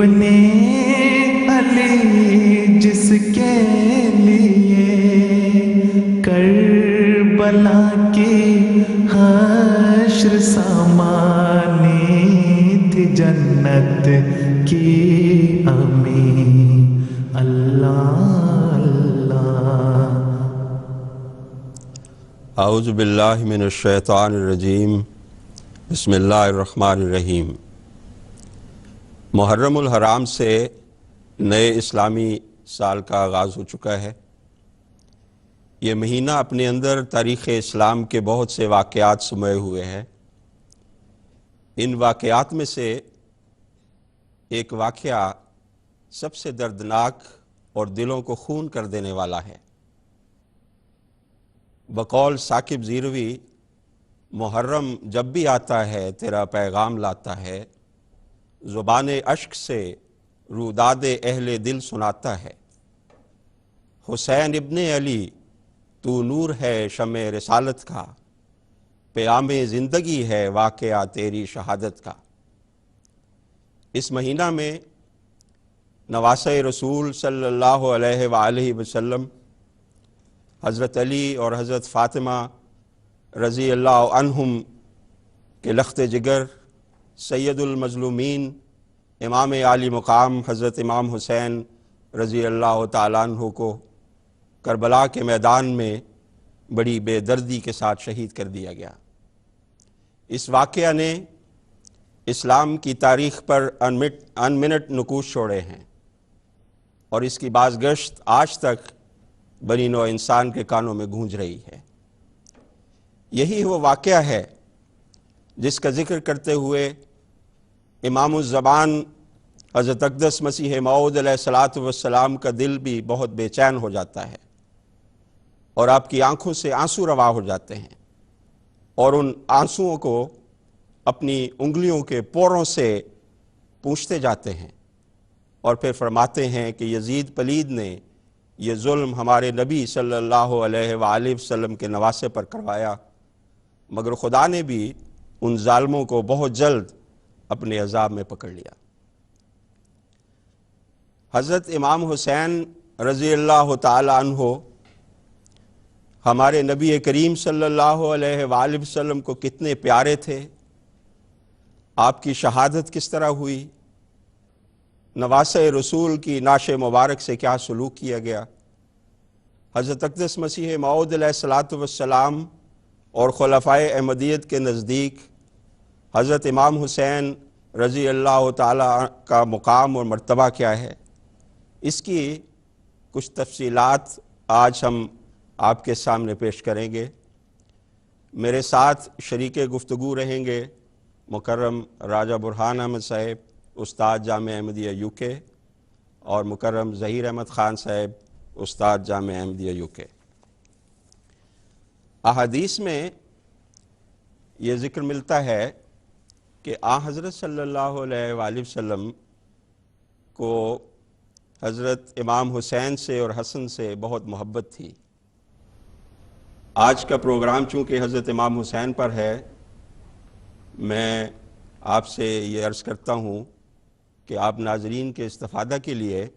ابن علی جس کے لیے کربلا کی حشر سامانی تھی جنت کی امین اللہ اللہ۔ اعوذ باللہ من الشیطان الرجیم، بسم اللہ الرحمن الرحیم۔ محرم الحرام سے نئے اسلامی سال کا آغاز ہو چکا ہے۔ یہ مہینہ اپنے اندر تاریخ اسلام کے بہت سے واقعات سموئے ہوئے ہیں۔ ان واقعات میں سے ایک واقعہ سب سے دردناک اور دلوں کو خون کر دینے والا ہے۔ بقول ثاقب زیروی، محرم جب بھی آتا ہے تیرا پیغام لاتا ہے، زبان اشک سے روداد اہل دل سناتا ہے۔ حسین ابن علی تو نور ہے شمع رسالت کا، پیام زندگی ہے واقعہ تیری شہادت کا۔ اس مہینہ میں نواسۂ رسول صلی اللہ علیہ وآلہ وسلم، حضرت علی اور حضرت فاطمہ رضی اللہ عنہم کے لخت جگر، سید المظلومین امام عالی مقام حضرت امام حسین رضی اللہ تعالیٰ عنہ کو کربلا کے میدان میں بڑی بے دردی کے ساتھ شہید کر دیا گیا۔ اس واقعہ نے اسلام کی تاریخ پر انمنٹ نقوش چھوڑے ہیں، اور اس کی بازگشت آج تک بنی نوع انسان کے کانوں میں گونج رہی ہے۔ یہی وہ واقعہ ہے جس کا ذکر کرتے ہوئے امام الزمان حضرت اقدس مسیح موعود علیہ السلام کا دل بھی بہت بے چین ہو جاتا ہے، اور آپ کی آنکھوں سے آنسو روا ہو جاتے ہیں، اور ان آنسوؤں کو اپنی انگلیوں کے پوروں سے پوچھتے جاتے ہیں، اور پھر فرماتے ہیں کہ یزید پلید نے یہ ظلم ہمارے نبی صلی اللہ علیہ وآلہ وسلم کے نواسے پر کروایا، مگر خدا نے بھی ان ظالموں کو بہت جلد اپنے عذاب میں پکڑ لیا۔ حضرت امام حسین رضی اللہ تعالی عنہ ہمارے نبی کریم صلی اللہ علیہ وآلہ وسلم کو کتنے پیارے تھے، آپ کی شہادت کس طرح ہوئی، نواسۂ رسول کی نعش مبارک سے کیا سلوک کیا گیا، حضرت اقدس مسیح موعود علیہ السلام اور خلفائے احمدیت کے نزدیک حضرت امام حسین رضی اللہ تعالیٰ کا مقام اور مرتبہ کیا ہے، اس کی کچھ تفصیلات آج ہم آپ کے سامنے پیش کریں گے۔ میرے ساتھ شریک گفتگو رہیں گے مکرم راجہ برہان احمد صاحب، استاد جامعہ احمدیہ UK، اور مکرم ظہیر احمد خان صاحب، استاد جامعہ احمدیہ UK۔ احادیث میں یہ ذکر ملتا ہے کہ حضرت صلی اللہ علیہ وآلہ وسلم کو حضرت امام حسین سے اور حسن سے بہت محبت تھی۔ آج کا پروگرام چونکہ حضرت امام حسین پر ہے، میں آپ سے یہ عرض کرتا ہوں کہ آپ ناظرین کے استفادہ کے لیے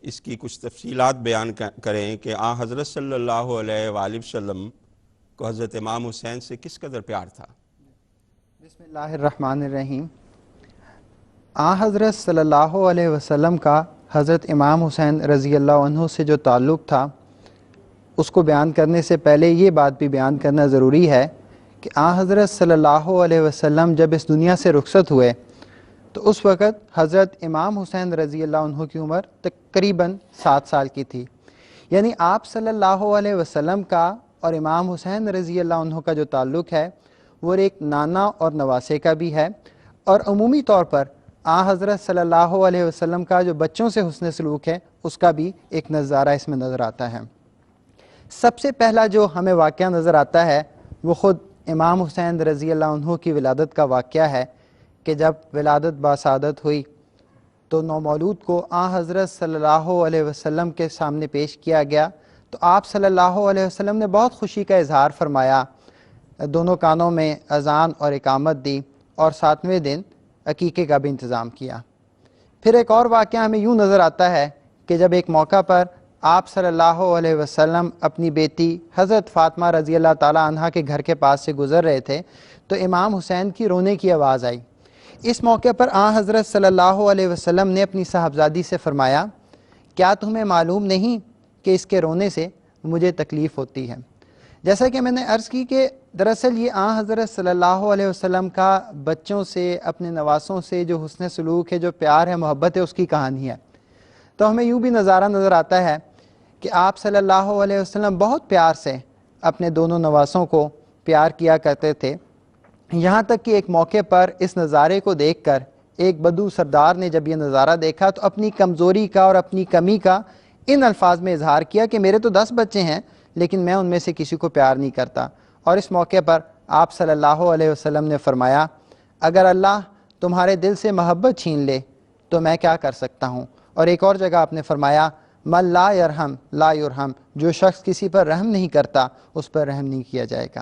اس کی کچھ تفصیلات بیان کریں کہ حضرت صلی اللہ علیہ وآلہ وسلم کو حضرت امام حسین سے کس قدر پیار تھا۔ بسم اللہ الرحمن الرحیم۔ حضرت صلی اللہ علیہ وسلم کا حضرت امام حسین رضی اللہ عنہ سے جو تعلق تھا، اس کو بیان کرنے سے پہلے یہ بات بھی بیان کرنا ضروری ہے کہ حضرت صلی اللہ علیہ وسلم جب اس دنیا سے رخصت ہوئے تو اس وقت حضرت امام حسین رضی اللہ عنہ کی عمر تقریباً 7 سال کی تھی۔ یعنی آپ صلی اللہ علیہ وسلم کا اور امام حسین رضی اللہ عنہ کا جو تعلق ہے وہ ایک نانا اور نواسے کا بھی ہے، اور عمومی طور پر حضرت صلی اللہ علیہ وسلم کا جو بچوں سے حسن سلوک ہے اس کا بھی ایک نظارہ اس میں نظر آتا ہے۔ سب سے پہلا جو ہمیں واقعہ نظر آتا ہے وہ خود امام حسین رضی اللہ عنہ کی ولادت کا واقعہ ہے کہ جب ولادت باسعادت ہوئی تو نومولود کو حضرت صلی اللہ علیہ وسلم کے سامنے پیش کیا گیا، تو آپ صلی اللہ علیہ وسلم نے بہت خوشی کا اظہار فرمایا، دونوں کانوں میں اذان اور اقامت دی، اور 7ویں دن عقیقے کا بھی انتظام کیا۔ پھر ایک اور واقعہ ہمیں یوں نظر آتا ہے کہ جب ایک موقع پر آپ صلی اللہ علیہ وسلم اپنی بیٹی حضرت فاطمہ رضی اللہ تعالیٰ عنہا کے گھر کے پاس سے گزر رہے تھے تو امام حسین کی رونے کی آواز آئی۔ اس موقع پر حضرت صلی اللہ علیہ وسلم نے اپنی صاحبزادی سے فرمایا، کیا تمہیں معلوم نہیں کہ اس کے رونے سے مجھے تکلیف ہوتی ہے؟ جیسا کہ میں نے عرض کی کہ دراصل یہ حضرت صلی اللہ علیہ وسلم کا بچوں سے، اپنے نواسوں سے جو حسن سلوک ہے، جو پیار ہے، محبت ہے، اس کی کہانی ہے۔ تو ہمیں یوں بھی نظارہ نظر آتا ہے کہ آپ صلی اللہ علیہ وسلم بہت پیار سے اپنے دونوں نواسوں کو پیار کیا کرتے تھے، یہاں تک کہ ایک موقع پر اس نظارے کو دیکھ کر ایک بدو سردار نے جب یہ نظارہ دیکھا تو اپنی کمزوری کا اور اپنی کمی کا ان الفاظ میں اظہار کیا کہ میرے تو 10 بچے ہیں لیکن میں ان میں سے کسی کو پیار نہیں کرتا۔ اور اس موقع پر آپ صلی اللہ علیہ وسلم نے فرمایا، اگر اللہ تمہارے دل سے محبت چھین لے تو میں کیا کر سکتا ہوں؟ اور ایک اور جگہ آپ نے فرمایا، من لا یرحم لا یرحم، جو شخص کسی پر رحم نہیں کرتا اس پر رحم نہیں کیا جائے گا۔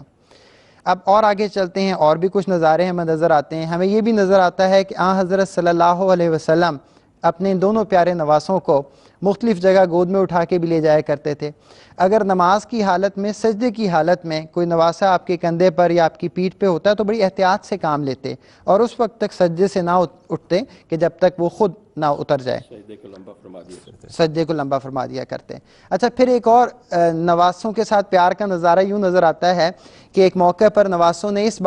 اب اور آگے چلتے ہیں، اور بھی کچھ نظارے ہمیں نظر آتے ہیں۔ ہمیں یہ بھی نظر آتا ہے کہ حضرت صلی اللہ علیہ وسلم اپنے ان دونوں پیارے نواسوں کو مختلف جگہ گود میں اٹھا کے بھی لے جایا کرتے تھے۔ اگر نماز کی حالت میں، سجدے کی حالت میں کوئی نواسا آپ کے کندھے پر یا آپ کی پیٹھ پہ ہوتا ہے تو بڑی احتیاط سے کام لیتے اور اس وقت تک سجدے سے نہ اٹھتے کہ جب تک وہ خود نہ اتر جائے، سجدے کو لمبا فرما دیا کرتے۔ اچھا، پھر ایک اور نواسوں کے ساتھ پیار کا نظارہ یوں نظر آتا ہے کہ ایک موقع پر نواسوں نے اس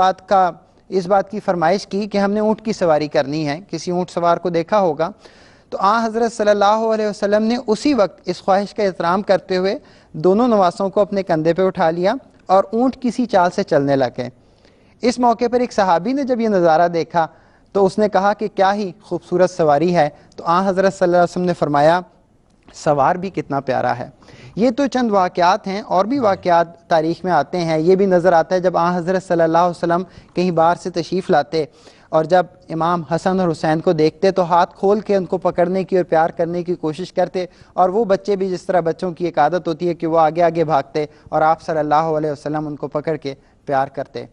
بات کی فرمائش کی کہ ہم نے اونٹ کی سواری کرنی ہے، کسی اونٹ سوار کو دیکھا ہوگا، تو حضرت صلی اللہ علیہ وسلم نے اسی وقت اس خواہش کا احترام کرتے ہوئے دونوں نواسوں کو اپنے کندھے پہ اٹھا لیا اور اونٹ کسی چال سے چلنے لگے۔ اس موقع پر ایک صحابی نے جب یہ نظارہ دیکھا تو اس نے کہا کہ کیا ہی خوبصورت سواری ہے، تو حضرت صلی اللہ علیہ وسلم نے فرمایا، سوار بھی کتنا پیارا ہے۔ یہ تو چند واقعات ہیں، اور بھی واقعات تاریخ میں آتے ہیں۔ یہ بھی نظر آتا ہے جب حضرت صلی اللہ علیہ وسلم کہیں باہر سے تشریف لاتے اور جب امام حسن اور حسین کو دیکھتے تو ہاتھ کھول کے ان کو پکڑنے کی اور پیار کرنے کی کوشش کرتے، اور وہ بچے بھی جس طرح بچوں کی ایک عادت ہوتی ہے کہ وہ آگے آگے bھاگتے اور آپ صلی اللہ علیہ وسلم ان کو پکڑ کے پیار کرتے۔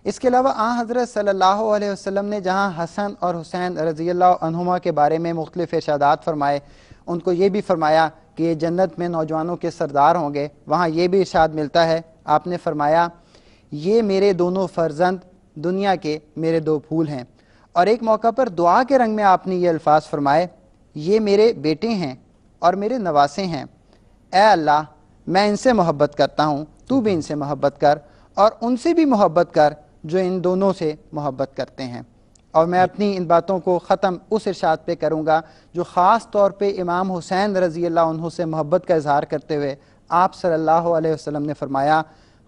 اس کے علاوہ حضرت صلی اللہ علیہ وسلم نے جہاں حسن اور حسین رضی اللہ عنہما کے بارے میں مختلف ارشادات فرمائے، ان کو یہ بھی فرمایا کہ یہ جنت میں نوجوانوں کے سردار ہوں گے، وہاں یہ بھی ارشاد ملتا ہے، آپ نے فرمایا، یہ میرے دونوں فرزند دنیا کے میرے 2 پھول ہیں۔ اور ایک موقع پر دعا کے رنگ میں آپ نے یہ الفاظ فرمائے، یہ میرے بیٹے ہیں اور میرے نواسے ہیں، اے اللہ میں ان سے محبت کرتا ہوں، تو بھی ان سے محبت کر اور ان سے بھی محبت کر جو ان دونوں سے محبت کرتے ہیں۔ اور میں اپنی ان باتوں کو ختم اس ارشاد پہ کروں گا جو خاص طور پہ امام حسین رضی اللہ عنہ سے محبت کا اظہار کرتے ہوئے آپ صلی اللہ علیہ وسلم نے فرمایا،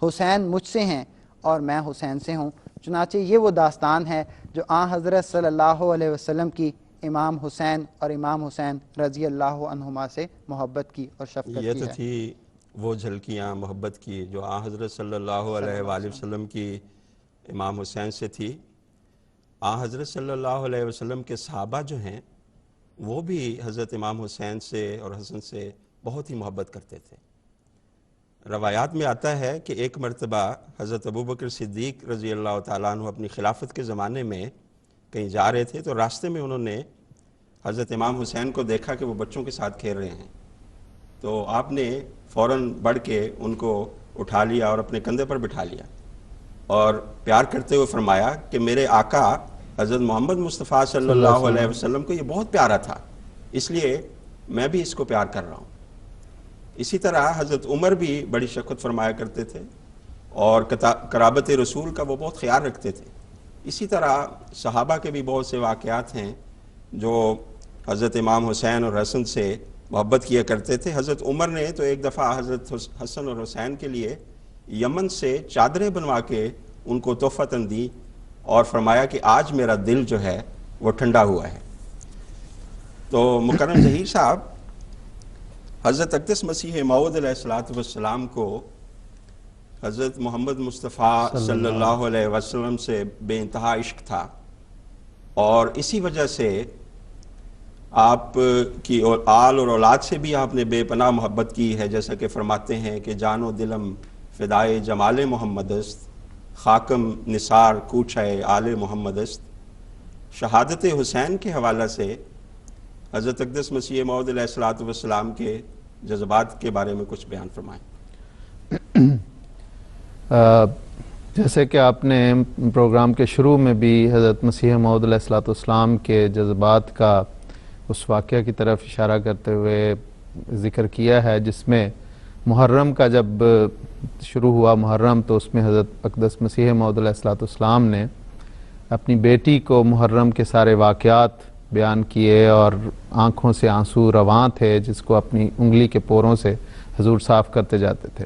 حسین مجھ سے ہیں اور میں حسین سے ہوں۔ چنانچہ یہ وہ داستان ہے جو حضرت صلی اللہ علیہ وسلم کی امام حسین اور امام حسین رضی اللہ عنہما سے محبت کی اور شفقت کی ہے۔ یہ تو تھی وہ جھلکیاں محبت کی جو حضرت صلی اللہ علیہ وآلہ وسلم کی امام حسین سے تھی۔ حضرت صلی اللہ علیہ وسلم کے صحابہ جو ہیں وہ بھی حضرت امام حسین سے اور حسن سے بہت ہی محبت کرتے تھے۔ روایات میں آتا ہے کہ ایک مرتبہ حضرت ابوبکر صدیق رضی اللہ تعالیٰ عنہ اپنی خلافت کے زمانے میں کہیں جا رہے تھے تو راستے میں انہوں نے حضرت امام حسین کو دیکھا کہ وہ بچوں کے ساتھ کھیل رہے ہیں، تو آپ نے فوراً بڑھ کے ان کو اٹھا لیا اور اپنے کندھے پر بٹھا لیا اور پیار کرتے ہوئے فرمایا کہ میرے آقا حضرت محمد مصطفیٰ صلی اللہ علیہ وسلم کو یہ بہت پیارا تھا، اس لیے میں بھی اس کو پیار کر رہا ہوں۔ اسی طرح حضرت عمر بھی بڑی شفقت فرمایا کرتے تھے اور قرابت رسول کا وہ بہت خیال رکھتے تھے۔ اسی طرح صحابہ کے بھی بہت سے واقعات ہیں جو حضرت امام حسین اور حسن سے محبت کیا کرتے تھے۔ حضرت عمر نے تو ایک دفعہ حضرت حسن اور حسین کے لیے یمن سے چادریں بنوا کے ان کو تحفتاً دی اور فرمایا کہ آج میرا دل جو ہے وہ ٹھنڈا ہوا ہے۔ تو مکرم ظہیر صاحب، حضرت اقدس مسیح موعود علیہ السلام کو حضرت محمد مصطفیٰ صلی اللہ علیہ وسلم سے بے انتہا عشق تھا، اور اسی وجہ سے آپ کی آل اور اولاد سے بھی آپ نے بے پناہ محبت کی ہے، جیسا کہ فرماتے ہیں کہ جان و دلم فدائے جمال محمد است، خاکم نثار کوچہ آل محمد است۔ شہادت حسین کے حوالہ سے حضرت اقدس مسیح موعود علیہ الصلوۃ والسلام کے جذبات کے بارے میں کچھ بیان فرمائیں۔ جیسے کہ آپ نے پروگرام کے شروع میں بھی حضرت مسیح موعود علیہ الصلوۃ والسلام کے جذبات کا اس واقعہ کی طرف اشارہ کرتے ہوئے ذکر کیا ہے، جس میں محرم کا جب شروع ہوا محرم، تو اس میں حضرت اقدس مسیح موعود علیہ الصلوۃ والسلام نے اپنی بیٹی کو محرم کے سارے واقعات بیان کیے، اور آنکھوں سے آنسو رواں تھے جس کو اپنی انگلی کے پوروں سے حضور صاف کرتے جاتے تھے۔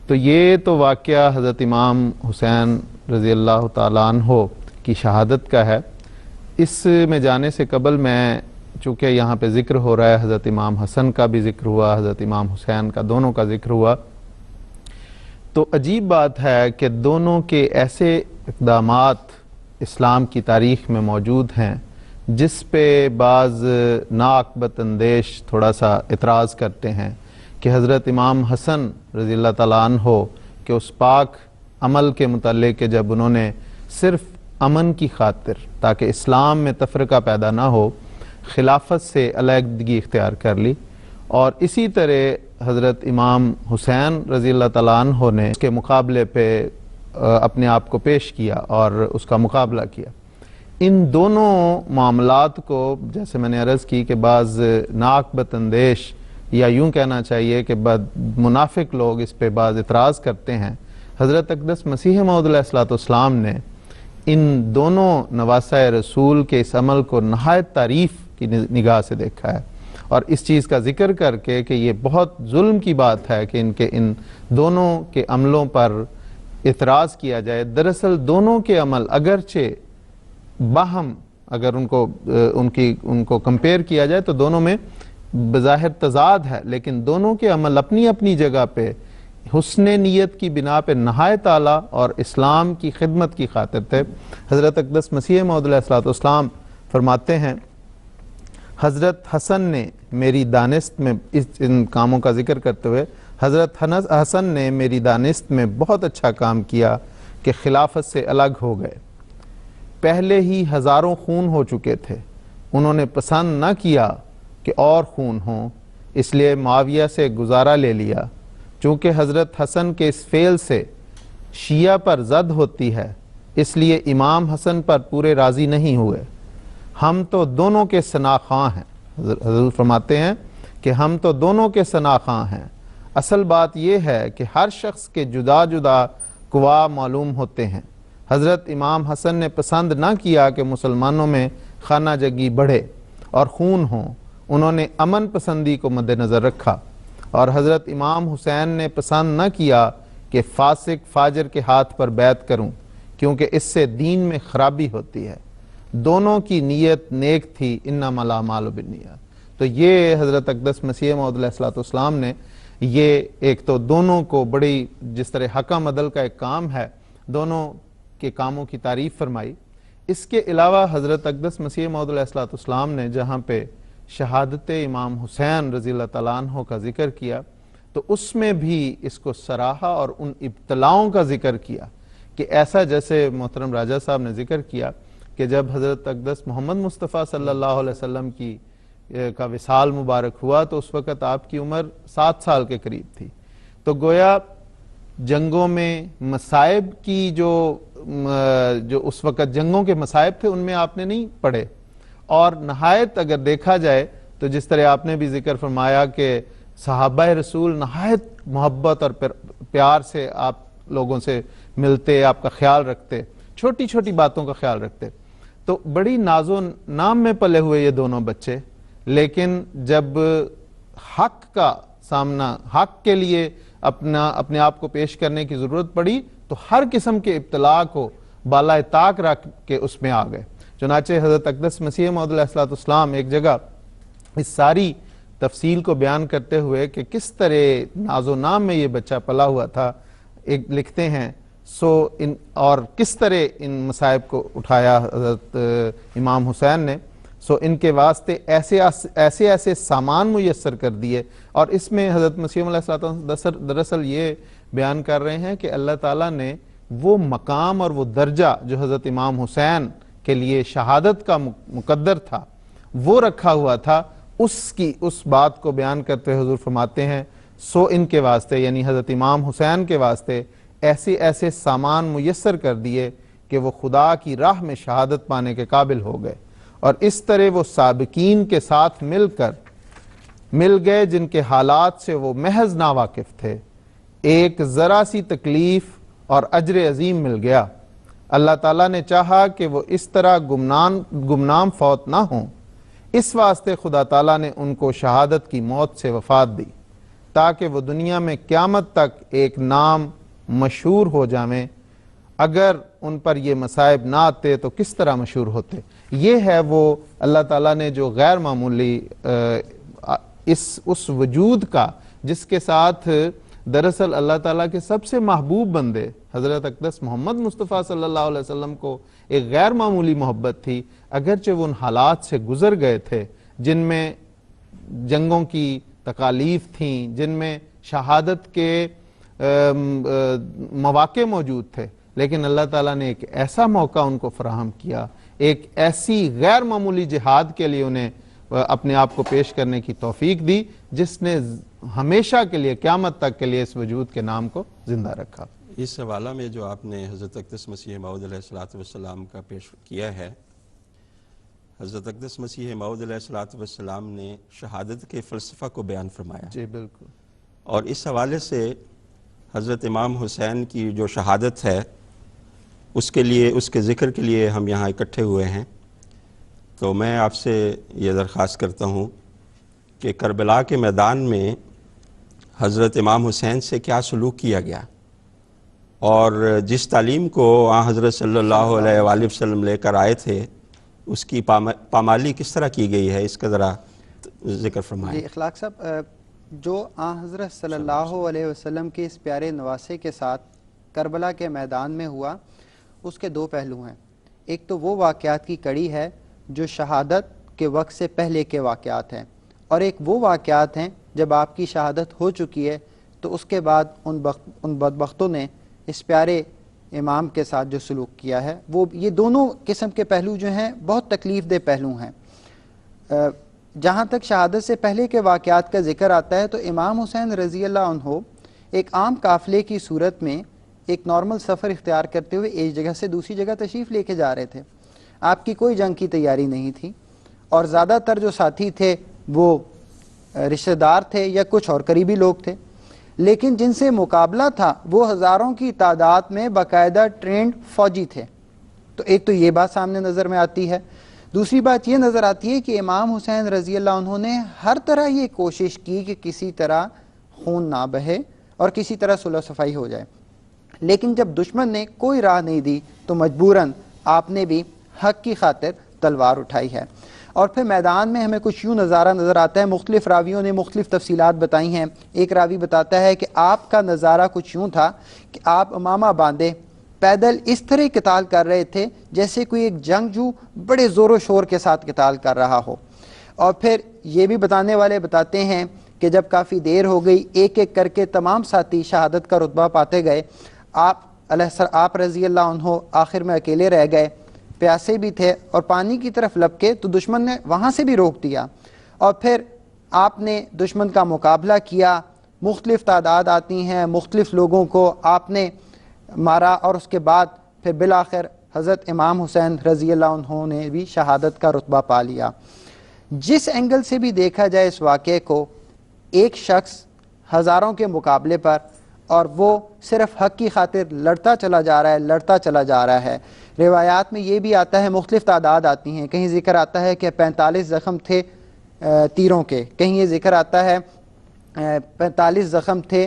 تو یہ تو واقعہ حضرت امام حسین رضی اللہ تعالیٰ عنہ کی شہادت کا ہے۔ اس میں جانے سے قبل میں، چونکہ یہاں پہ ذکر ہو رہا ہے حضرت امام حسن کا بھی ذکر ہوا، حضرت امام حسین کا، دونوں کا ذکر ہوا، تو عجیب بات ہے کہ دونوں کے ایسے اقدامات اسلام کی تاریخ میں موجود ہیں جس پہ بعض ناعاقبت اندیش تھوڑا سا اعتراض کرتے ہیں کہ حضرت امام حسن رضی اللہ تعالیٰ عنہ کے اس پاک عمل کے متعلق کہ جب انہوں نے صرف امن کی خاطر، تاکہ اسلام میں تفرقہ پیدا نہ ہو، خلافت سے علیحدگی اختیار کر لی، اور اسی طرح حضرت امام حسین رضی اللہ تعالیٰ عنہ نے اس کے مقابلے پہ اپنے آپ کو پیش کیا اور اس کا مقابلہ کیا۔ ان دونوں معاملات کو، جیسے میں نے عرض کی کہ بعض ناعاقبت اندیش، یا یوں کہنا چاہیے کہ منافق لوگ اس پہ بعض اعتراض کرتے ہیں، حضرت اقدس مسیح موعود علیہ الصلوۃ والسلام نے ان دونوں نواسۂ رسول کے اس عمل کو نہایت تعریف کی نگاہ سے دیکھا ہے، اور اس چیز کا ذکر کر کے کہ یہ بہت ظلم کی بات ہے کہ ان دونوں کے عملوں پر اعتراض کیا جائے۔ دراصل دونوں کے عمل اگرچہ باہم اگر ان کو کمپیئر کیا جائے تو دونوں میں بظاہر تضاد ہے، لیکن دونوں کے عمل اپنی اپنی جگہ پہ حسن نیت کی بنا پہ نہایت اعلیٰ اور اسلام کی خدمت کی خاطر تھے۔ حضرت اقدس مسیح موعود علیہ الصلوۃ والسلام فرماتے ہیں، حضرت حسن نے میری دانست میں، ان کاموں کا ذکر کرتے ہوئے، حضرت حسن نے میری دانست میں بہت اچھا کام کیا کہ خلافت سے الگ ہو گئے۔ پہلے ہی ہزاروں خون ہو چکے تھے، انہوں نے پسند نہ کیا کہ اور خون ہوں، اس لیے معاویہ سے گزارا لے لیا۔ چونکہ حضرت حسن کے اس فعل سے شیعہ پر زد ہوتی ہے، اس لیے امام حسن پر پورے راضی نہیں ہوئے۔ ہم تو دونوں کے ثناءخواں ہیں، حضور فرماتے ہیں کہ ہم تو دونوں کے ثناءخواں ہیں۔ اصل بات یہ ہے کہ ہر شخص کے جدا جدا قوا معلوم ہوتے ہیں۔ حضرت امام حسن نے پسند نہ کیا کہ مسلمانوں میں خانہ جگی بڑھے اور خون ہوں، انہوں نے امن پسندی کو مد نظر رکھا، اور حضرت امام حسین نے پسند نہ کیا کہ فاسق فاجر کے ہاتھ پر بیعت کروں، کیونکہ اس سے دین میں خرابی ہوتی ہے۔ دونوں کی نیت نیک تھی، انما الاعمال بالنیات۔ تو یہ حضرت اقدس مسیح موعود علیہ الصلوۃ والسلام نے یہ ایک تو دونوں کو بڑی، جس طرح حکم عدل کا ایک کام ہے، دونوں کے کاموں کی تعریف فرمائی۔ اس کے علاوہ حضرت اقدس مسیح موعود علیہ الصلوۃ والسلام نے جہاں پہ شہادت امام حسین رضی اللہ تعالیٰ عنہ کا ذکر کیا، تو اس میں بھی اس کو سراہا اور ان ابتلاؤں کا ذکر کیا کہ ایسا، جیسے محترم راجہ صاحب نے ذکر کیا کہ جب حضرت اقدس محمد مصطفیٰ صلی اللہ علیہ وسلم کا وصال مبارک ہوا تو اس وقت آپ کی عمر 7 سال کے قریب تھی، تو گویا جنگوں میں مصائب کی جو اس وقت جنگوں کے مصائب تھے ان میں آپ نے نہیں پڑھے، اور نہایت اگر دیکھا جائے تو جس طرح آپ نے بھی ذکر فرمایا کہ صحابہ رسول نہایت محبت اور پیار سے آپ لوگوں سے ملتے، آپ کا خیال رکھتے، چھوٹی چھوٹی باتوں کا خیال رکھتے، تو بڑی ناز و نام میں پلے ہوئے یہ دونوں بچے، لیکن جب حق کا سامنا، حق کے لیے اپنے آپ کو پیش کرنے کی ضرورت پڑی تو ہر قسم کے ابتلاء کو بالائے طاق رکھ کے اس میں آ گئے۔ چنانچہ حضرت اقدس مسیح موعود علیہ الصلوۃ والسلام ایک جگہ اس ساری تفصیل کو بیان کرتے ہوئے کہ کس طرح ناز و نام میں یہ بچہ پلا ہوا تھا، ایک لکھتے ہیں اور کس طرح ان مصائب کو اٹھایا حضرت امام حسین نے، ان کے واسطے ایسے سامان میسر کر دیے، اور اس میں حضرت مسیح علیہ السلام دراصل یہ بیان کر رہے ہیں کہ اللہ تعالیٰ نے وہ مقام اور وہ درجہ جو حضرت امام حسین کے لیے شہادت کا مقدر تھا، وہ رکھا ہوا تھا، اس بات کو بیان کرتے حضور فرماتے ہیں سو ان کے واسطے یعنی حضرت امام حسین کے واسطے ایسے سامان میسر کر دیے کہ وہ خدا کی راہ میں شہادت پانے کے قابل ہو گئے، اور اس طرح وہ سابقین کے ساتھ مل گئے جن کے حالات سے وہ محض ناواقف تھے۔ ایک ذرا سی تکلیف اور اجر عظیم مل گیا۔ اللہ تعالیٰ نے چاہا کہ وہ اس طرح گمنام فوت نہ ہوں، اس واسطے خدا تعالیٰ نے ان کو شہادت کی موت سے وفات دی تاکہ وہ دنیا میں قیامت تک ایک نام مشہور ہو جائیں۔ اگر ان پر یہ مصائب نہ آتے تو کس طرح مشہور ہوتے؟ یہ ہے وہ اللہ تعالیٰ نے جو غیر معمولی اس وجود کا، جس کے ساتھ دراصل اللہ تعالیٰ کے سب سے محبوب بندے حضرت اقدس محمد مصطفیٰ صلی اللہ علیہ وسلم کو ایک غیر معمولی محبت تھی، اگرچہ وہ ان حالات سے گزر گئے تھے جن میں جنگوں کی تکالیف تھیں، جن میں شہادت کے مواقع موجود تھے، لیکن اللہ تعالیٰ نے ایک ایسا موقع ان کو فراہم کیا، ایک ایسی غیر معمولی جہاد کے لیے انہیں اپنے آپ کو پیش کرنے کی توفیق دی جس نے ہمیشہ کے لیے قیامت تک کے لیے اس وجود کے نام کو زندہ رکھا۔ اس حوالہ میں جو آپ نے حضرت اقدس مسیح موعود علیہ السلام کا پیش کیا ہے، حضرت اقدس مسیح موعود علیہ السلام نے شہادت کے فلسفہ کو بیان فرمایا۔ جی بالکل۔ اور اس حوالے سے حضرت امام حسین کی جو شہادت ہے اس کے ذکر کے لیے ہم یہاں اکٹھے ہوئے ہیں، تو میں آپ سے یہ درخواست کرتا ہوں کہ کربلا کے میدان میں حضرت امام حسین سے کیا سلوک کیا گیا، اور جس تعلیم کو حضرت صلی اللہ علیہ وآلہ وسلم لے کر آئے تھے اس کی پامالی کس طرح کی گئی ہے، اس کا ذرا ذکر فرمائیں۔ جی اخلاق صاحب، جو حضرت صلی اللہ علیہ وسلم کے اس پیارے نواسے کے ساتھ کربلا کے میدان میں ہوا، اس کے دو پہلو ہیں۔ ایک تو وہ واقعات کی کڑی ہے جو شہادت کے وقت سے پہلے کے واقعات ہیں، اور ایک وہ واقعات ہیں جب آپ کی شہادت ہو چکی ہے تو اس کے بعد ان بدبختوں نے اس پیارے امام کے ساتھ جو سلوک کیا ہے، وہ یہ دونوں قسم کے پہلو جو ہیں بہت تکلیف دہ پہلو ہیں۔ جہاں تک شہادت سے پہلے کے واقعات کا ذکر آتا ہے تو امام حسین رضی اللہ عنہ ایک عام قافلے کی صورت میں ایک نارمل سفر اختیار کرتے ہوئے ایک جگہ سے دوسری جگہ تشریف لے کے جا رہے تھے۔ آپ کی کوئی جنگ کی تیاری نہیں تھی، اور زیادہ تر جو ساتھی تھے وہ رشتہ دار تھے یا کچھ اور قریبی لوگ تھے، لیکن جن سے مقابلہ تھا وہ ہزاروں کی تعداد میں باقاعدہ ٹرینڈ فوجی تھے۔ تو ایک تو یہ بات سامنے نظر میں آتی ہے۔ دوسری بات یہ نظر آتی ہے کہ امام حسین رضی اللہ عنہ نے ہر طرح یہ کوشش کی کہ کسی طرح خون نہ بہے اور کسی طرح صلح صفائی ہو جائے، لیکن جب دشمن نے کوئی راہ نہیں دی تو مجبوراً آپ نے بھی حق کی خاطر تلوار اٹھائی ہے۔ اور پھر میدان میں ہمیں کچھ یوں نظارہ نظر آتا ہے، مختلف راویوں نے مختلف تفصیلات بتائی ہیں۔ ایک راوی بتاتا ہے کہ آپ کا نظارہ کچھ یوں تھا کہ آپ امامہ باندھے پیدل اس طرح قتال کر رہے تھے جیسے کوئی ایک جنگجو بڑے زور و شور کے ساتھ قتال کر رہا ہو۔ اور پھر یہ بھی بتانے والے بتاتے ہیں کہ جب کافی دیر ہو گئی، ایک ایک کر کے تمام ساتھی شہادت کا رتبہ پاتے گئے، آپ رضی اللہ عنہ آخر میں اکیلے رہ گئے، پیاسے بھی تھے اور پانی کی طرف لپکے تو دشمن نے وہاں سے بھی روک دیا، اور پھر آپ نے دشمن کا مقابلہ کیا۔ مختلف تعداد آتی ہیں، مختلف لوگوں کو آپ نے مارا، اور اس کے بعد پھر بالآخر حضرت امام حسین رضی اللہ عنہ نے بھی شہادت کا رتبہ پا لیا۔ جس اینگل سے بھی دیکھا جائے اس واقعے کو، ایک شخص ہزاروں کے مقابلے پر، اور وہ صرف حق کی خاطر لڑتا چلا جا رہا ہے۔ روایات میں یہ بھی آتا ہے، مختلف تعداد آتی ہیں، کہیں ذکر آتا ہے کہ 45 زخم تھے تیروں کے، کہیں یہ ذکر آتا ہے 45 زخم تھے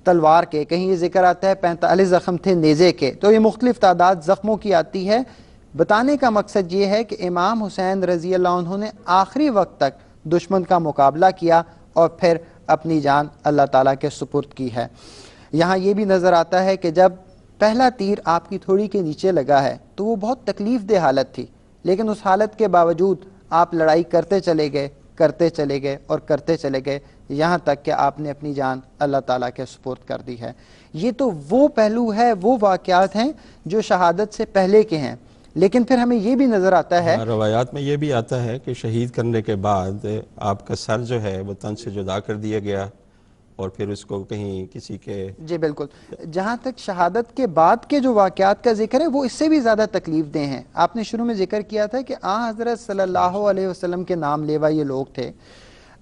تلوار کے، کہیں یہ ذکر آتا ہے 45 زخم تھے نیزے کے۔ تو یہ مختلف تعداد زخموں کی آتی ہے۔ بتانے کا مقصد یہ ہے کہ امام حسین رضی اللہ عنہ نے آخری وقت تک دشمن کا مقابلہ کیا اور پھر اپنی جان اللہ تعالیٰ کے سپرد کی ہے۔ یہاں یہ بھی نظر آتا ہے کہ جب پہلا تیر آپ کی تھوڑی کے نیچے لگا ہے تو وہ بہت تکلیف دہ حالت تھی، لیکن اس حالت کے باوجود آپ لڑائی کرتے چلے گئے یہاں تک کہ آپ نے اپنی جان اللہ تعالیٰ کے سپرد کر دی ہے۔ یہ تو وہ پہلو ہے، وہ واقعات ہیں جو شہادت سے پہلے کے ہیں، لیکن پھر ہمیں یہ بھی نظر آتا ہے روایات میں یہ بھی آتا ہے کہ شہید کرنے کے بعد آپ کا سر جو ہے وہ تن سے جدا کر دیا گیا اور پھر اس کو کہیں کسی کے جی بالکل. جہاں تک شہادت کے بعد کے جو واقعات کا ذکر ہے وہ اس سے بھی زیادہ تکلیف دہ ہیں. آپ نے شروع میں ذکر کیا تھا کہ حضرت صلی اللہ علیہ وسلم کے نام لیوا یہ لوگ تھے.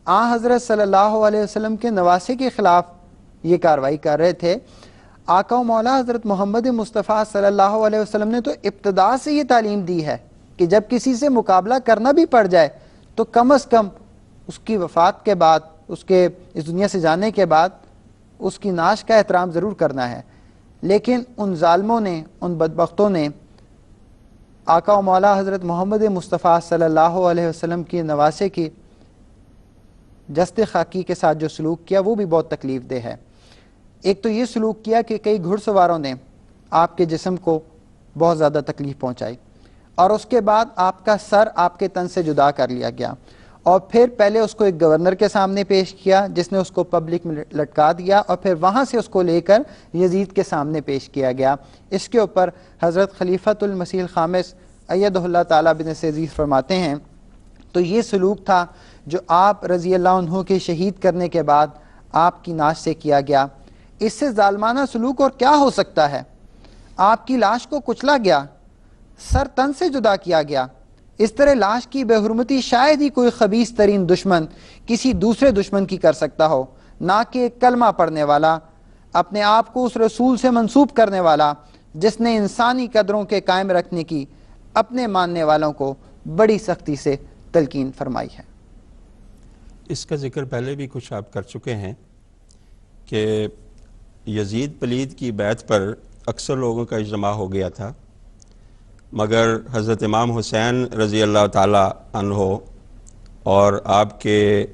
حضرت صلی اللہ علیہ وسلم کے نواسے کے خلاف یہ کارروائی کر رہے تھے. آقا و مولا حضرت محمد مصطفیٰ صلی اللہ علیہ وسلم نے تو ابتدا سے یہ تعلیم دی ہے کہ جب کسی سے مقابلہ کرنا بھی پڑ جائے تو کم از کم اس کی وفات کے بعد، اس کے اس دنیا سے جانے کے بعد اس کی نعش کا احترام ضرور کرنا ہے. لیکن ان ظالموں نے، ان بدبختوں نے آقا و مولا حضرت محمد مصطفیٰ صلی اللہ علیہ وسلم کی نواسے کی جسد خاکی کے ساتھ جو سلوک کیا وہ بھی بہت تکلیف دہ ہے. ایک تو یہ سلوک کیا کہ کئی گھڑ سواروں نے آپ کے جسم کو بہت زیادہ تکلیف پہنچائی، اور اس کے بعد آپ کا سر آپ کے تن سے جدا کر لیا گیا، اور پھر پہلے اس کو ایک گورنر کے سامنے پیش کیا جس نے اس کو پبلک میں لٹکا دیا، اور پھر وہاں سے اس کو لے کر یزید کے سامنے پیش کیا گیا. اس کے اوپر حضرت خلیفۃ المسیح الخامس ایدہ اللہ تعالیٰ بن عزیز فرماتے ہیں تو یہ سلوک تھا جو آپ رضی اللہ عنہ کے شہید کرنے کے بعد آپ کی نعش سے کیا گیا. اس سے ظالمانہ سلوک اور کیا ہو سکتا ہے؟ آپ کی لاش کو کچلا گیا، سر تن سے جدا کیا گیا. اس طرح لاش کی بے حرمتی شاید ہی کوئی خبیث ترین دشمن کسی دوسرے دشمن کی کر سکتا ہو، نہ کہ ایک کلمہ پڑھنے والا، اپنے آپ کو اس رسول سے منسوب کرنے والا جس نے انسانی قدروں کے قائم رکھنے کی اپنے ماننے والوں کو بڑی سختی سے تلقین فرمائی ہے. اس کا ذکر پہلے بھی کچھ آپ کر چکے ہیں کہ یزید پلید کی بیعت پر اکثر لوگوں کا اجتماع ہو گیا تھا، مگر حضرت امام حسین رضی اللہ تعالی عنہ اور آپ کے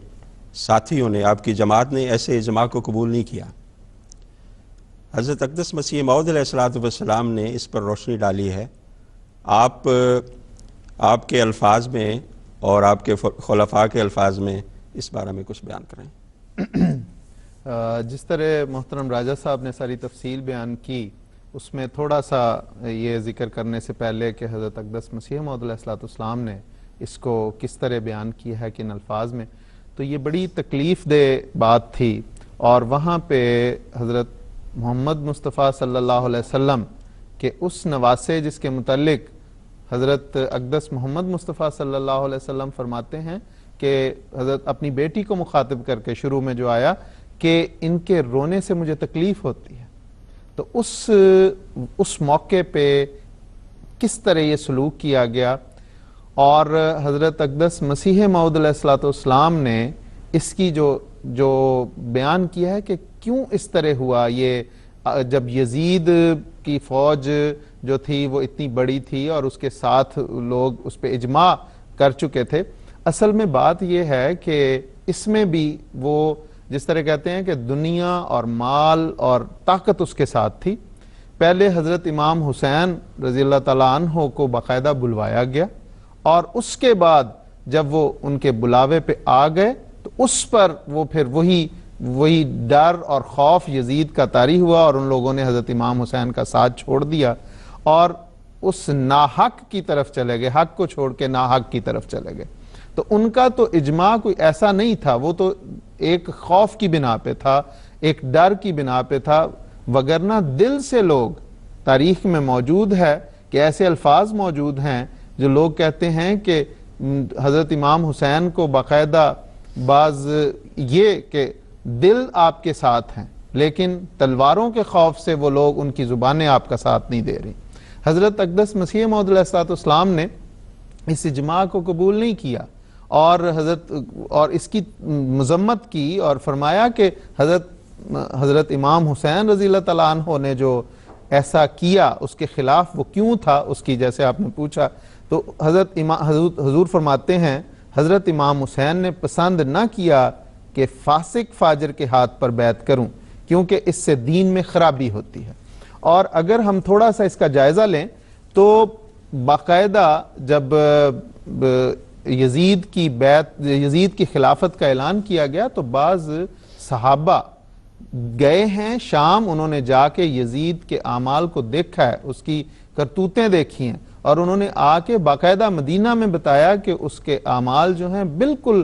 ساتھیوں نے، آپ کی جماعت نے ایسے اجتماع کو قبول نہیں کیا. حضرت اقدس مسیح موعود علیہ السلام نے اس پر روشنی ڈالی ہے. آپ کے الفاظ میں اور آپ کے خلفاء کے الفاظ میں اس بارے میں کچھ بیان کریں. جس طرح محترم راجہ صاحب نے ساری تفصیل بیان کی، اس میں تھوڑا سا یہ ذکر کرنے سے پہلے کہ حضرت اقدس مسیح موعود علیہ السلام نے اس کو کس طرح بیان کیا ہے کن الفاظ میں، تو یہ بڑی تکلیف دہ بات تھی. اور وہاں پہ حضرت محمد مصطفیٰ صلی اللہ علیہ وسلم کے اس نواسے جس کے متعلق حضرت اقدس محمد مصطفیٰ صلی اللہ علیہ وسلم فرماتے ہیں کہ حضرت اپنی بیٹی کو مخاطب کر کے شروع میں جو آیا کہ ان کے رونے سے مجھے تکلیف ہوتی ہے، تو اس موقع پہ کس طرح یہ سلوک کیا گیا. اور حضرت اقدس مسیح موعود علیہ السلام نے اس کی جو بیان کیا ہے کہ کیوں اس طرح ہوا. یہ جب یزید کی فوج جو تھی وہ اتنی بڑی تھی اور اس کے ساتھ لوگ اس پہ اجماع کر چکے تھے، اصل میں بات یہ ہے کہ اس میں بھی وہ جس طرح کہتے ہیں کہ دنیا اور مال اور طاقت اس کے ساتھ تھی. پہلے حضرت امام حسین رضی اللہ تعالیٰ عنہ کو باقاعدہ بلوایا گیا، اور اس کے بعد جب وہ ان کے بلاوے پہ آ گئے تو اس پر وہ پھر وہی ڈر اور خوف یزید کا طاری ہوا، اور ان لوگوں نے حضرت امام حسین کا ساتھ چھوڑ دیا اور اس ناحق کی طرف چلے گئے، حق کو چھوڑ کے ناحق کی طرف چلے گئے. تو ان کا تو اجماع کوئی ایسا نہیں تھا، وہ تو ایک خوف کی بنا پہ تھا، ایک ڈر کی بنا پہ تھا، وگرنہ دل سے لوگ تاریخ میں موجود ہے کہ ایسے الفاظ موجود ہیں جو لوگ کہتے ہیں کہ حضرت امام حسین کو باقاعدہ بعض یہ کہ دل آپ کے ساتھ ہیں لیکن تلواروں کے خوف سے وہ لوگ ان کی زبانیں آپ کا ساتھ نہیں دے رہی. حضرت اقدس مسیح موعود علیہ السلام نے اس اجماع کو قبول نہیں کیا اور اس کی مذمت کی اور فرمایا کہ حضرت امام حسین رضی اللہ تعالیٰ عنہ نے جو ایسا کیا اس کے خلاف وہ کیوں تھا، اس کی جیسے آپ نے پوچھا تو حضور فرماتے ہیں حضرت امام حسین نے پسند نہ کیا کہ فاسق فاجر کے ہاتھ پر بیعت کروں کیونکہ اس سے دین میں خرابی ہوتی ہے. اور اگر ہم تھوڑا سا اس کا جائزہ لیں تو باقاعدہ جب یزید کی خلافت کا اعلان کیا گیا تو بعض صحابہ گئے ہیں شام، انہوں نے جا کے یزید کے اعمال کو دیکھا ہے، اس کی کرتوتیں دیکھی ہیں، اور انہوں نے آ کے باقاعدہ مدینہ میں بتایا کہ اس کے اعمال جو ہیں بالکل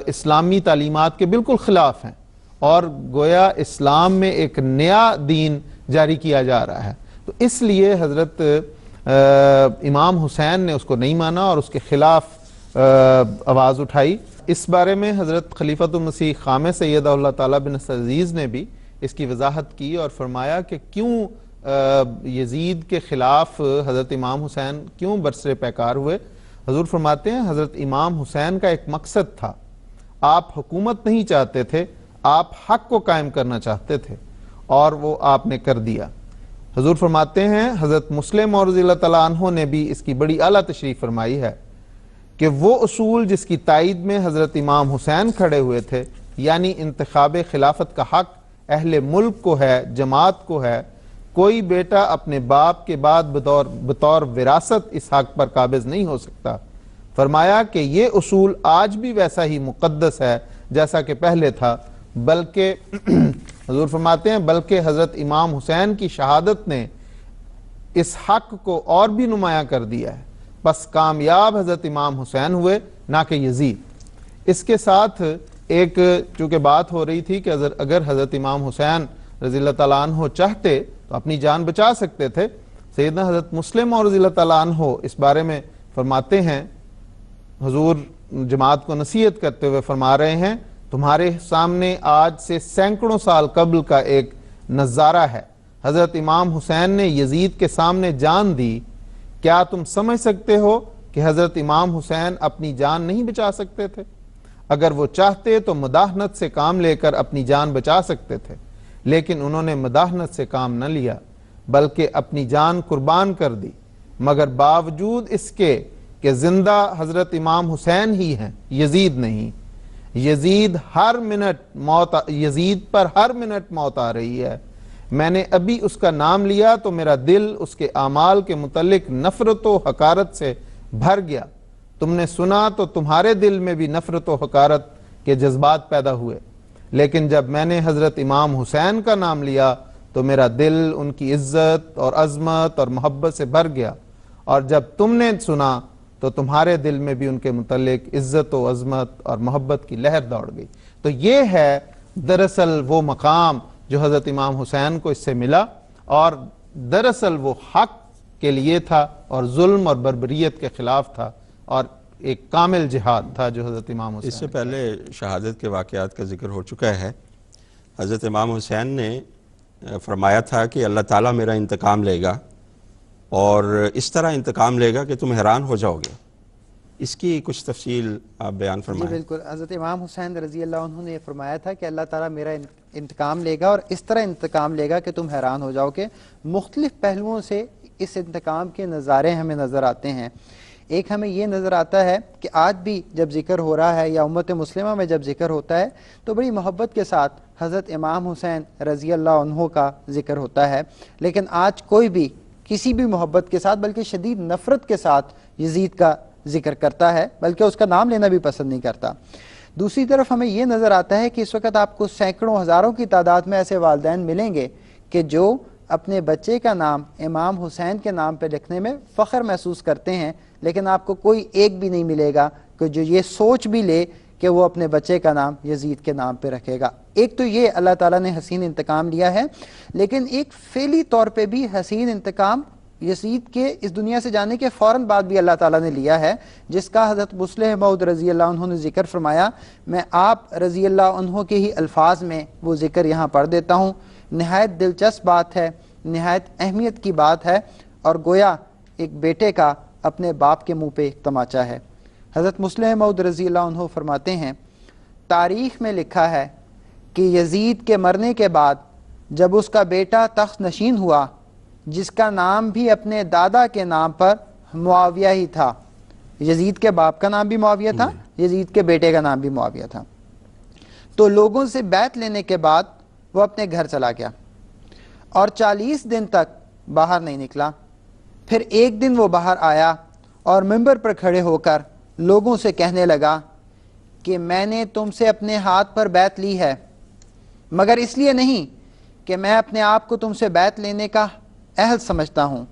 اسلامی تعلیمات کے بالکل خلاف ہیں، اور گویا اسلام میں ایک نیا دین جاری کیا جا رہا ہے۔ تو اس لیے حضرت امام حسین نے اس کو نہیں مانا اور اس کے خلاف آواز اٹھائی۔ اس بارے میں حضرت خلیفۃ المسیح خامس سیدہ اللہ تعالیٰ بن عزیز نے بھی اس کی وضاحت کی اور فرمایا کہ کیوں یزید کے خلاف حضرت امام حسین کیوں برسر پیکار ہوئے۔ حضور فرماتے ہیں حضرت امام حسین کا ایک مقصد تھا، آپ حکومت نہیں چاہتے تھے، آپ حق کو قائم کرنا چاہتے تھے، اور وہ آپ نے کر دیا۔ حضور فرماتے ہیں حضرت مسلم اور رضی اللہ تعالیٰ عنہ نے بھی اس کی بڑی اعلیٰ تشریح فرمائی ہے کہ وہ اصول جس کی تائید میں حضرت امام حسین کھڑے ہوئے تھے، یعنی انتخاب خلافت کا حق اہل ملک کو ہے، جماعت کو ہے، کوئی بیٹا اپنے باپ کے بعد بطور وراثت اس حق پر قابض نہیں ہو سکتا۔ فرمایا کہ یہ اصول آج بھی ویسا ہی مقدس ہے جیسا کہ پہلے تھا، بلکہ حضور فرماتے ہیں بلکہ حضرت امام حسین کی شہادت نے اس حق کو اور بھی نمایاں کر دیا ہے، بس کامیاب حضرت امام حسین ہوئے نہ کہ یزید۔ اس کے ساتھ ایک چونکہ بات ہو رہی تھی کہ اگر حضرت امام حسین رضی اللہ تعالیٰ عنہ چاہتے تو اپنی جان بچا سکتے تھے۔ سیدنا حضرت مسلم اور رضی اللہ تعالیٰ عنہ اس بارے میں فرماتے ہیں، حضور جماعت کو نصیحت کرتے ہوئے فرما رہے ہیں، تمہارے سامنے آج سے سینکڑوں سال قبل کا ایک نظارہ ہے، حضرت امام حسین نے یزید کے سامنے جان دی، کیا تم سمجھ سکتے ہو کہ حضرت امام حسین اپنی جان نہیں بچا سکتے تھے؟ اگر وہ چاہتے تو مداحنت سے کام لے کر اپنی جان بچا سکتے تھے، لیکن انہوں نے مداحنت سے کام نہ لیا بلکہ اپنی جان قربان کر دی، مگر باوجود اس کے کہ زندہ حضرت امام حسین ہی ہیں، یزید نہیں۔ یزید پر ہر منٹ موت آ رہی ہے، میں نے ابھی اس کا نام لیا تو میرا دل اس کے اعمال کے متعلق نفرت و حقارت سے بھر گیا، تم نے سنا تو تمہارے دل میں بھی نفرت و حقارت کے جذبات پیدا ہوئے، لیکن جب میں نے حضرت امام حسین کا نام لیا تو میرا دل ان کی عزت اور عظمت اور محبت سے بھر گیا، اور جب تم نے سنا تو تمہارے دل میں بھی ان کے متعلق عزت و عظمت اور محبت کی لہر دوڑ گئی۔ تو یہ ہے دراصل وہ مقام جو حضرت امام حسین کو اس سے ملا، اور دراصل وہ حق کے لیے تھا اور ظلم اور بربریت کے خلاف تھا، اور ایک کامل جہاد تھا جو حضرت امام حسین۔ اس سے پہلے شہادت کے واقعات کا ذکر ہو چکا ہے۔ حضرت امام حسین نے فرمایا تھا کہ اللہ تعالیٰ میرا انتقام لے گا، اور اس طرح انتقام لے گا کہ تم حیران ہو جاؤ گے۔ اس کی کچھ تفصیل آپ بیان فرمائیں۔ جی بالکل، حضرت امام حسین رضی اللہ عنہ نے یہ فرمایا تھا کہ اللہ تعالیٰ میرا انتقام لے گا، اور اس طرح انتقام لے گا کہ تم حیران ہو جاؤ کہ مختلف پہلوؤں سے اس انتقام کے نظارے ہمیں نظر آتے ہیں۔ ایک ہمیں یہ نظر آتا ہے کہ آج بھی جب ذکر ہو رہا ہے یا امت مسلمہ میں جب ذکر ہوتا ہے تو بڑی محبت کے ساتھ حضرت امام حسین رضی اللہ عنہ کا ذکر ہوتا ہے، لیکن آج کوئی بھی کسی بھی محبت کے ساتھ بلکہ شدید نفرت کے ساتھ یزید کا ذکر کرتا ہے، بلکہ اس کا نام لینا بھی پسند نہیں کرتا۔ دوسری طرف ہمیں یہ نظر آتا ہے کہ اس وقت آپ کو سینکڑوں ہزاروں کی تعداد میں ایسے والدین ملیں گے کہ جو اپنے بچے کا نام امام حسین کے نام پہ لکھنے میں فخر محسوس کرتے ہیں، لیکن آپ کو کوئی ایک بھی نہیں ملے گا کہ جو یہ سوچ بھی لے کہ وہ اپنے بچے کا نام یزید کے نام پہ رکھے گا۔ ایک تو یہ اللہ تعالیٰ نے حسین انتقام لیا ہے، لیکن ایک فعلی طور پہ بھی حسین انتقام یزید کے اس دنیا سے جانے کے فوراً بعد بھی اللہ تعالیٰ نے لیا ہے، جس کا حضرت مسلم موعود رضی اللہ عنہ نے ذکر فرمایا۔ میں آپ رضی اللہ عنہ کے ہی الفاظ میں وہ ذکر یہاں پڑھ دیتا ہوں۔ نہایت دلچسپ بات ہے، نہایت اہمیت کی بات ہے، اور گویا ایک بیٹے کا اپنے باپ کے منہ پہ ایک تماچا ہے۔ حضرت مسلم موعود رضی اللہ عنہ فرماتے ہیں، تاریخ میں لکھا ہے کہ یزید کے مرنے کے بعد جب اس کا بیٹا تخت نشین ہوا، جس کا نام بھی اپنے دادا کے نام پر معاویہ ہی تھا، یزید کے باپ کا نام بھی معاویہ تھا، یزید کے بیٹے کا نام بھی معاویہ تھا، تو لوگوں سے بیعت لینے کے بعد وہ اپنے گھر چلا گیا اور 40 دن تک باہر نہیں نکلا۔ پھر ایک دن وہ باہر آیا اور منبر پر کھڑے ہو کر لوگوں سے کہنے لگا کہ میں نے تم سے اپنے ہاتھ پر بیعت لی ہے، مگر اس لیے نہیں کہ میں اپنے آپ کو تم سے بیعت لینے کا اہل سمجھتا ہوں،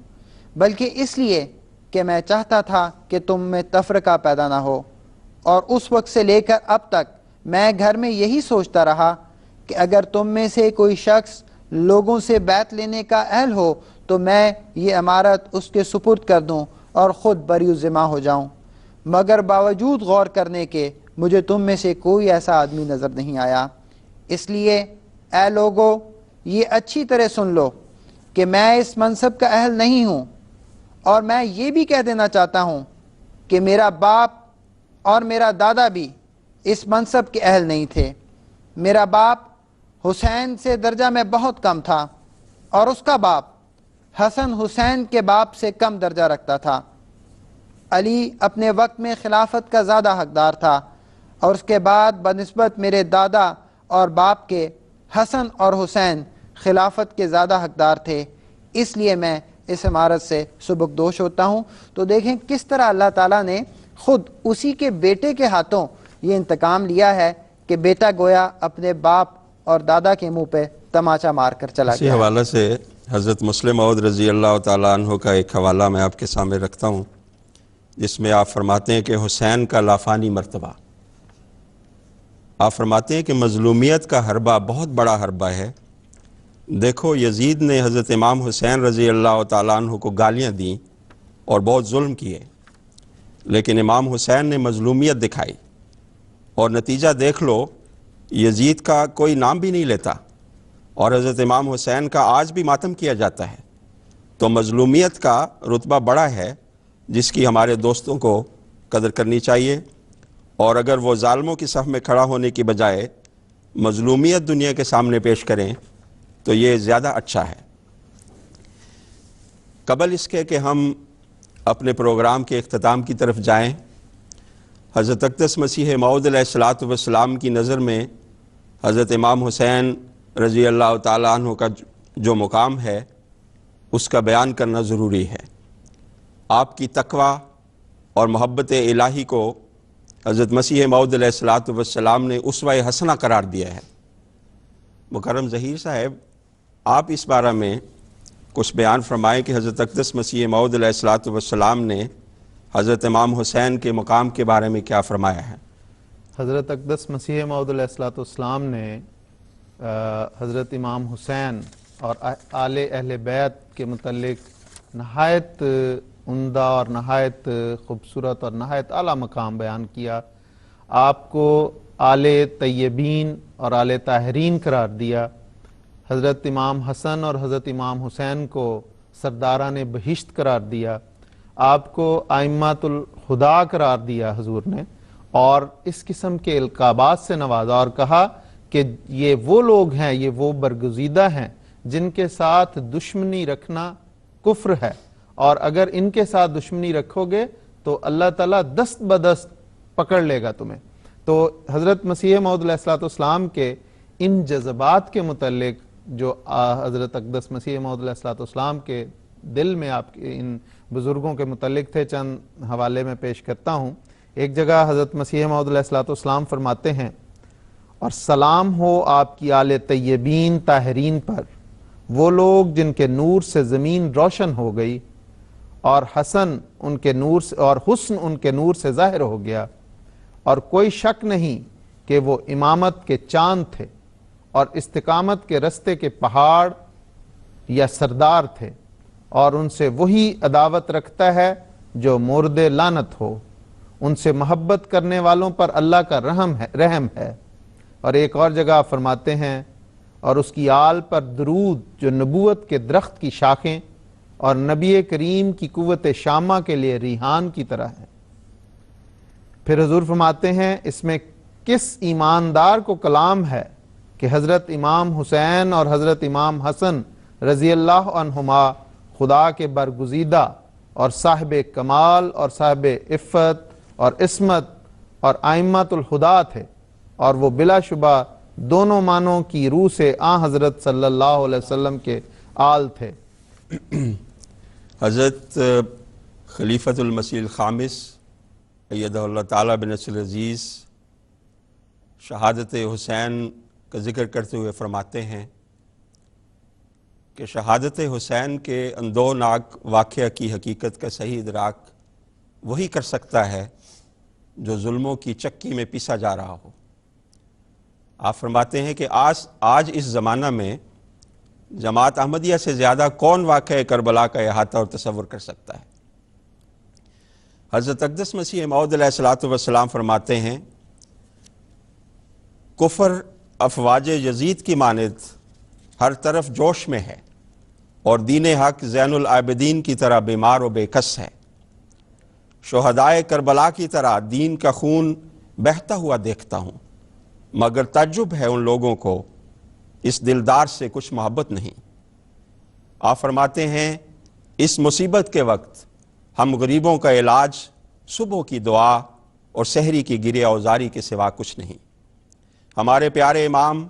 بلکہ اس لیے کہ میں چاہتا تھا کہ تم میں تفرقہ پیدا نہ ہو، اور اس وقت سے لے کر اب تک میں گھر میں یہی سوچتا رہا کہ اگر تم میں سے کوئی شخص لوگوں سے بیعت لینے کا اہل ہو تو میں یہ امارت اس کے سپرد کر دوں اور خود بری ذمہ ہو جاؤں، مگر باوجود غور کرنے کے مجھے تم میں سے کوئی ایسا آدمی نظر نہیں آیا۔ اس لیے اے لوگو، یہ اچھی طرح سن لو کہ میں اس منصب کا اہل نہیں ہوں، اور میں یہ بھی کہہ دینا چاہتا ہوں کہ میرا باپ اور میرا دادا بھی اس منصب کے اہل نہیں تھے۔ میرا باپ حسین سے درجہ میں بہت کم تھا، اور اس کا باپ حسن حسین کے باپ سے کم درجہ رکھتا تھا۔ علی اپنے وقت میں خلافت کا زیادہ حقدار تھا، اور اس کے بعد بنسبت میرے دادا اور باپ کے حسن اور حسین خلافت کے زیادہ حقدار تھے، اس لیے میں اس عمارت سے سبکدوش ہوتا ہوں۔ تو دیکھیں کس طرح اللہ تعالیٰ نے خود اسی کے بیٹے کے ہاتھوں یہ انتقام لیا ہے کہ بیٹا گویا اپنے باپ اور دادا کے منہ پہ تماچا مار کر چلا اسی گیا۔ حوالے سے حضرت مسلم موعود رضی اللہ تعالیٰ عنہ کا ایک حوالہ میں آپ کے سامنے رکھتا ہوں، جس میں آپ فرماتے ہیں کہ حسین کا لافانی مرتبہ۔ آپ فرماتے ہیں کہ مظلومیت کا حربہ بہت بڑا حربہ ہے۔ دیکھو یزید نے حضرت امام حسین رضی اللہ تعالیٰ عنہ کو گالیاں دیں اور بہت ظلم کیے، لیکن امام حسین نے مظلومیت دکھائی، اور نتیجہ دیکھ لو یزید کا کوئی نام بھی نہیں لیتا، اور حضرت امام حسین کا آج بھی ماتم کیا جاتا ہے۔ تو مظلومیت کا رتبہ بڑا ہے، جس کی ہمارے دوستوں کو قدر کرنی چاہیے، اور اگر وہ ظالموں کی صف میں کھڑا ہونے کی بجائے مظلومیت دنیا کے سامنے پیش کریں تو یہ زیادہ اچھا ہے۔ قبل اس کے کہ ہم اپنے پروگرام کے اختتام کی طرف جائیں، حضرت اقدس مسیح موعود علیہ السلام کی نظر میں حضرت امام حسین رضی اللہ تعالیٰ عنہ کا جو مقام ہے اس کا بیان کرنا ضروری ہے۔ آپ کی تقوی اور محبت الہی کو حضرت مسیح موعود علیہ السلام نے اسوہ حسنہ قرار دیا ہے۔ مکرم ظہیر صاحب، آپ اس بارے میں کچھ بیان فرمائیں کہ حضرت اقدس مسیح موعود علیہ السلام نے حضرت امام حسین کے مقام کے بارے میں کیا فرمایا ہے۔ حضرت اقدس مسیح موعود علیہ السلام نے حضرت امام حسین اور آل اہل بیت کے متعلق نہایت عمدہ اور نہایت خوبصورت اور نہایت اعلیٰ مقام بیان کیا۔ آپ کو آل طیبین اور آل طاہرین قرار دیا۔ حضرت امام حسن اور حضرت امام حسین کو سرداران بہشت قرار دیا۔ آپ کو ائمۃ الہدیٰ قرار دیا حضور نے، اور اس قسم کے القابات سے نوازا، اور کہا کہ یہ وہ لوگ ہیں، یہ وہ برگزیدہ ہیں جن کے ساتھ دشمنی رکھنا کفر ہے، اور اگر ان کے ساتھ دشمنی رکھو گے تو اللہ تعالیٰ دست بدست پکڑ لے گا تمہیں۔ تو حضرت مسیح موعود علیہ السلام کے ان جذبات کے متعلق جو حضرت اقدس مسیح موعود علیہ السلام کے دل میں آپ کے ان بزرگوں کے متعلق تھے، چند حوالے میں پیش کرتا ہوں۔ ایک جگہ حضرت مسیح موعود علیہ السلام فرماتے ہیں، اور سلام ہو آپ کی آل طیبین طاہرین پر، وہ لوگ جن کے نور سے زمین روشن ہو گئی، اور حسن ان کے نور سے اور حسن ان کے نور سے ظاہر ہو گیا، اور کوئی شک نہیں کہ وہ امامت کے چاند تھے اور استقامت کے رستے کے پہاڑ یا سردار تھے، اور ان سے وہی عداوت رکھتا ہے جو مورد لعنت ہو۔ ان سے محبت کرنے والوں پر اللہ کا رحم ہے۔ اور ایک اور جگہ فرماتے ہیں، اور اس کی آل پر درود جو نبوت کے درخت کی شاخیں اور نبی کریم کی قوت شامہ کے لیے ریحان کی طرح ہے۔ پھر حضور فرماتے ہیں، اس میں کس ایماندار کو کلام ہے کہ حضرت امام حسین اور حضرت امام حسن رضی اللہ عنہما خدا کے برگزیدہ اور صاحب کمال اور صاحب عفت اور عصمت اور ائمۃ الہدیٰ تھے، اور وہ بلا شبہ دونوں معنوں کی روح سے حضرت صلی اللہ علیہ وسلم کے آل تھے۔ حضرت خلیفۃ المسیح الخامس ایدہ اللہ تعالیٰ بنصر العزیز شہادت حسین کا ذکر کرتے ہوئے فرماتے ہیں کہ شہادت حسین کے اندوناک واقعہ کی حقیقت کا صحیح ادراک وہی کر سکتا ہے جو ظلموں کی چکی میں پیسا جا رہا ہو۔ آپ فرماتے ہیں کہ آج اس زمانہ میں جماعت احمدیہ سے زیادہ کون واقعہ کربلا کا احاطہ اور تصور کر سکتا ہے؟ حضرت اقدس مسیح موعود علیہ الصلوۃ والسلام فرماتے ہیں کفر افواج یزید کی مانند ہر طرف جوش میں ہے اور دین حق زین العابدین کی طرح بیمار و بے کس ہے۔ شہدائے کربلا کی طرح دین کا خون بہتا ہوا دیکھتا ہوں، مگر تعجب ہے ان لوگوں کو اس دلدار سے کچھ محبت نہیں۔ آپ فرماتے ہیں اس مصیبت کے وقت ہم غریبوں کا علاج صبح کی دعا اور سحری کی گریہ اوزاری کے سوا کچھ نہیں۔ ہمارے پیارے امام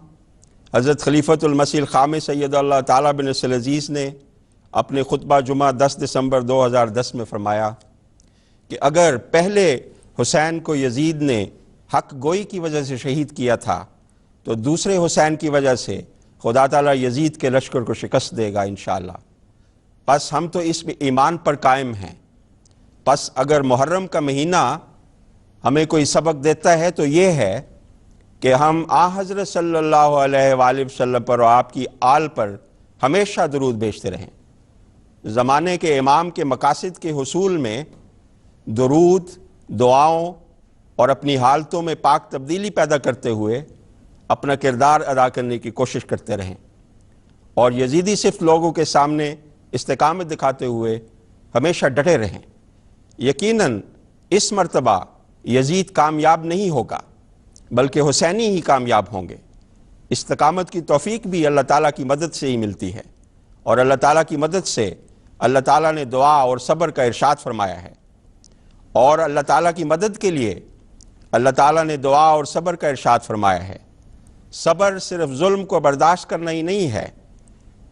حضرت خلیفۃ المسیح الخامس سید اللہ تعالیٰ بن نصر العزیز نے اپنے خطبہ جمعہ 10 دسمبر 2010 میں فرمایا کہ اگر پہلے حسین کو یزید نے حق گوئی کی وجہ سے شہید کیا تھا تو دوسرے حسین کی وجہ سے خدا تعالیٰ یزید کے لشکر کو شکست دے گا انشاءاللہ۔ پس ہم تو اس ایمان پر قائم ہیں۔ پس اگر محرم کا مہینہ ہمیں کوئی سبق دیتا ہے تو یہ ہے کہ ہم حضرت صلی اللہ علیہ وآلہ وسلم پر اور آپ کی آل پر ہمیشہ درود بھیجتے رہیں۔ زمانے کے امام کے مقاصد کے حصول میں درود، دعاؤں اور اپنی حالتوں میں پاک تبدیلی پیدا کرتے ہوئے اپنا کردار ادا کرنے کی کوشش کرتے رہیں اور یزیدی صرف لوگوں کے سامنے استقامت دکھاتے ہوئے ہمیشہ ڈٹے رہیں۔ یقیناً اس مرتبہ یزید کامیاب نہیں ہوگا بلکہ حسینی ہی کامیاب ہوں گے۔ استقامت کی توفیق بھی اللہ تعالیٰ کی مدد سے ہی ملتی ہے اور اللہ تعالیٰ کی مدد سے اللہ تعالیٰ نے دعا اور صبر کا ارشاد فرمایا ہے، اور اللہ تعالیٰ کی مدد کے لیے اللہ تعالیٰ نے دعا اور صبر کا ارشاد فرمایا ہے۔ صبر صرف ظلم کو برداشت کرنا ہی نہیں ہے،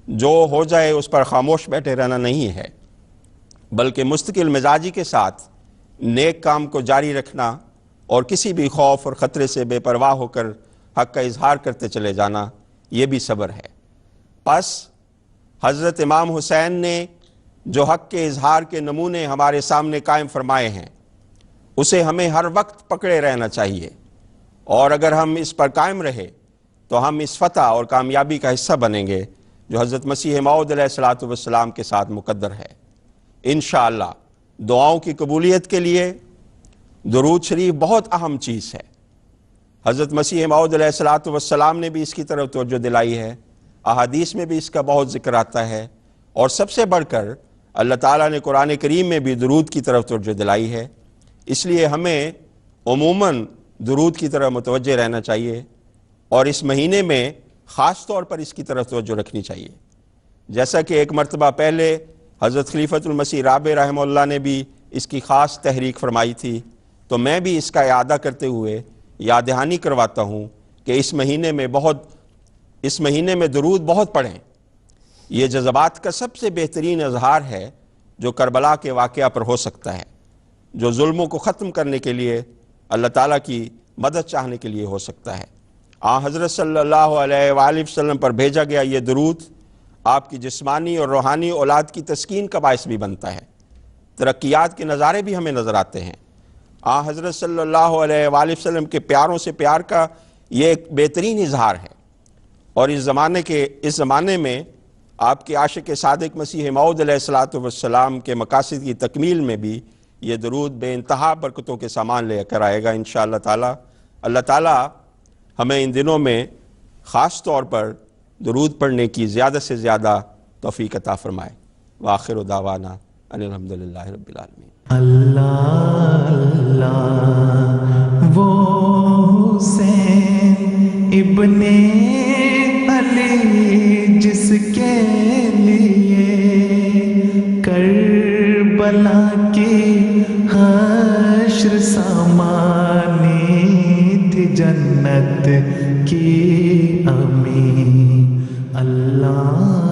جو ہو جائے اس پر خاموش بیٹھے رہنا نہیں ہے، بلکہ مستقل مزاجی کے ساتھ نیک کام کو جاری رکھنا اور کسی بھی خوف اور خطرے سے بے پرواہ ہو کر حق کا اظہار کرتے چلے جانا، یہ بھی صبر ہے۔ پس حضرت امام حسین نے جو حق کے اظہار کے نمونے ہمارے سامنے قائم فرمائے ہیں اسے ہمیں ہر وقت پکڑے رہنا چاہیے، اور اگر ہم اس پر قائم رہے تو ہم اس فتح اور کامیابی کا حصہ بنیں گے جو حضرت مسیح موعود علیہ الصلوۃ والسلام کے ساتھ مقدر ہے۔ انشاءاللہ دعاؤں کی قبولیت کے لیے درود شریف بہت اہم چیز ہے۔ حضرت مسیح موعود علیہ الصلوۃ والسلام نے بھی اس کی طرف توجہ دلائی ہے، احادیث میں بھی اس کا بہت ذکر آتا ہے، اور سب سے بڑھ کر اللہ تعالیٰ نے قرآن کریم میں بھی درود کی طرف توجہ دلائی ہے۔ اس لیے ہمیں عموماً درود کی طرف متوجہ رہنا چاہیے اور اس مہینے میں خاص طور پر اس کی طرف توجہ رکھنی چاہیے۔ جیسا کہ ایک مرتبہ پہلے حضرت خلیفۃ المسیح رابع رحمہ اللہ نے بھی اس کی خاص تحریک فرمائی تھی، تو میں بھی اس کا اعادہ کرتے ہوئے یاد دہانی کرواتا ہوں کہ اس مہینے میں درود بہت پڑھیں۔ یہ جذبات کا سب سے بہترین اظہار ہے جو کربلا کے واقعہ پر ہو سکتا ہے، جو ظلموں کو ختم کرنے کے لیے اللہ تعالیٰ کی مدد چاہنے کے لیے ہو سکتا ہے۔ حضرت صلی اللہ علیہ وآلہ وسلم پر بھیجا گیا یہ درود آپ کی جسمانی اور روحانی اولاد کی تسکین کا باعث بھی بنتا ہے۔ ترقیات کے نظارے بھی ہمیں نظر آتے ہیں۔ حضرت صلی اللہ علیہ وآلہ وسلم کے پیاروں سے پیار کا یہ ایک بہترین اظہار ہے، اور اس زمانے میں آپ کے عاشق صادق مسیح موعود علیہ الصلوۃ والسلام کے مقاصد کی تکمیل میں بھی یہ درود بے انتہا برکتوں کے سامان لے کر آئے گا انشاءاللہ تعالی۔ اللہ تعالیٰ ہمیں ان دنوں میں خاص طور پر درود پڑھنے کی زیادہ سے زیادہ توفیق عطا فرمائے۔ وآخر دعوانا ان الحمدللہ رب العالمین۔ اللہ اللہ وہ حسین ابن علی جس کے لیے کربلا کی حشر سامانی تھی جنت کی امین۔ اللہ